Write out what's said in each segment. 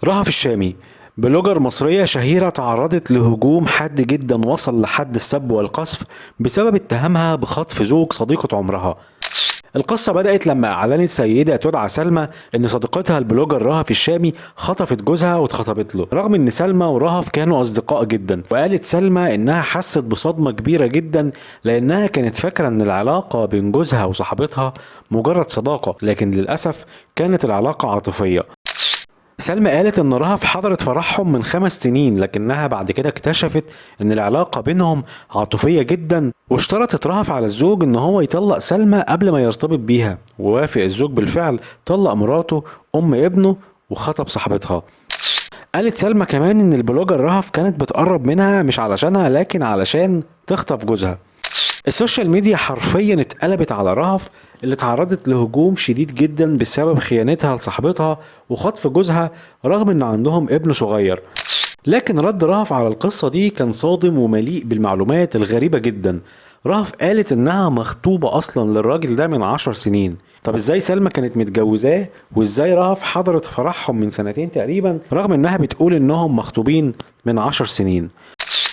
رهف الشامي بلوجر مصرية شهيرة تعرضت لهجوم حاد جدا وصل لحد السب والقذف بسبب اتهامها بخطف زوج صديقة عمرها. القصة بدأت لما أعلنت سيدة تدعى سلمى إن صديقتها البلوجر رهف الشامي خطفت جوزها واتخطبت له، رغم إن سلمى ورهف كانوا أصدقاء جدا. وقالت سلمى إنها حست بصدمة كبيرة جدا لأنها كانت فاكرة إن العلاقة بين جوزها وصاحبتها مجرد صداقة، لكن للأسف كانت العلاقة عاطفية. سلمى قالت ان رهف حضرت فرحهم من 5 سنين، لكنها بعد كده اكتشفت ان العلاقة بينهم عاطفية جدا، واشترطت رهف على الزوج ان هو يطلق سلمى قبل ما يرتبط بيها، ووافق الزوج بالفعل، طلق مراته ام ابنه وخطب صاحبتها. قالت سلمى كمان ان البلوجر رهف كانت بتقرب منها مش علشانها لكن علشان تخطف جوزها. السوشيال ميديا حرفيا اتقلبت على رهف اللي اتعرضت لهجوم شديد جدا بسبب خيانتها لصاحبتها وخطف جوزها رغم ان عندهم ابن صغير. لكن رد رهف على القصة دي كان صادم ومليء بالمعلومات الغريبة جدا. رهف قالت انها مخطوبة اصلا للراجل ده من 10 سنين. طب ازاي سلمى كانت متجوزاه وازاي رهف حضرت فرحهم من 2 تقريبا رغم انها بتقول انهم مخطوبين من 10 سنين؟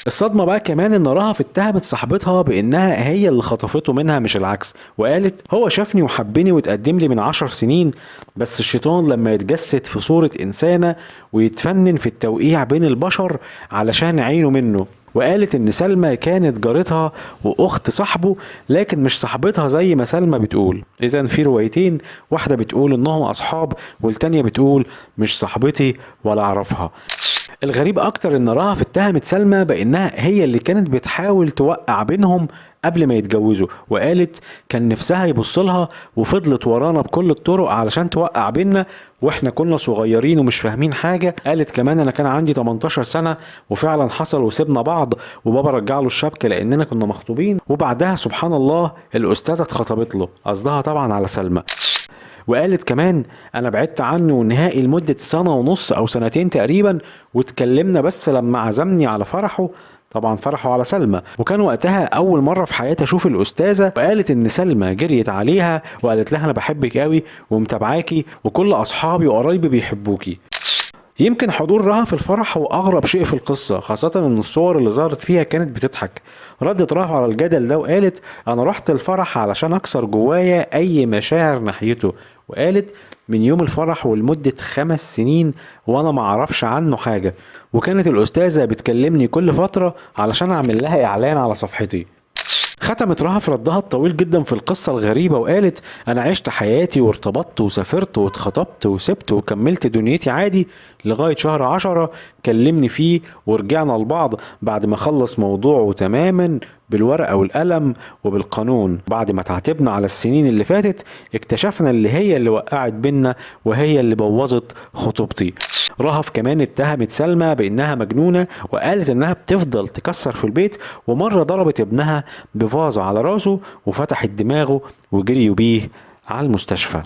الصدمة بقى كمان ان رهف اتهمت صاحبتها بانها هي اللي خطفته منها مش العكس، وقالت هو شافني وحبني واتقدم لي من 10 سنين، بس الشيطان لما يتجسد في صورة انسانة ويتفنن في التوقيع بين البشر علشان عينه منه. وقالت ان سلمى كانت جارتها واخت صاحبه لكن مش صاحبتها زي ما سلمى بتقول. اذا في روايتين، واحدة بتقول انهم اصحاب والتانية بتقول مش صاحبتي ولا اعرفها. الغريب اكتر ان رهف اتهمت سلمى بانها هي اللي كانت بتحاول توقع بينهم قبل ما يتجوزوا، وقالت كان نفسها يبصلها وفضلت ورانا بكل الطرق علشان توقع بينا واحنا كنا صغيرين ومش فاهمين حاجة. قالت كمان انا كان عندي 18 سنة وفعلا حصل وسيبنا بعض وبابا رجع له الشبكة لاننا كنا مخطوبين، وبعدها سبحان الله الاستاذة اتخطبت له، قصدها طبعا على سلمى. وقالت كمان انا بعدت عنه نهائي لمدة 1.5 سنة او 2 تقريبا، واتكلمنا بس لما عزمني على فرحه، طبعا فرحه على سلمى، وكان وقتها اول مرة في حياتي اشوف الاستاذة. وقالت ان سلمى جريت عليها وقالت لها انا بحبك قوي ومتابعاكي وكل اصحابي وقرايبي بيحبوكي. يمكن حضور رهف في الفرح هو اغرب شيء في القصة، خاصة ان الصور اللي ظهرت فيها كانت بتضحك. ردت رهف على الجدل ده وقالت انا رحت الفرح علشان اكسر جوايا اي مشاعر ناحيته، وقالت من يوم الفرح ولمدة 5 سنين وانا معرفش عنه حاجة، وكانت الاستاذة بتكلمني كل فترة علشان اعمل لها اعلان على صفحتي. ختمت رهف ردها الطويل جدا في القصة الغريبة وقالت انا عشت حياتي وارتبطت وسافرت واتخطبت وسبت وكملت دنيتي عادي لغاية شهر 10 كلمني فيه ورجعنا لبعض بعد ما خلص موضوعه تماما بالورقة والقلم وبالقانون. بعد ما تعاتبنا على السنين اللي فاتت اكتشفنا اللي هي اللي وقعت بينا وهي اللي بوظت خطوبتي. رهف كمان اتهمت سلمى بانها مجنونة وقالت انها بتفضل تكسر في البيت، ومرة ضربت ابنها بفازة على راسه وفتحت دماغه وجريوا بيه على المستشفى.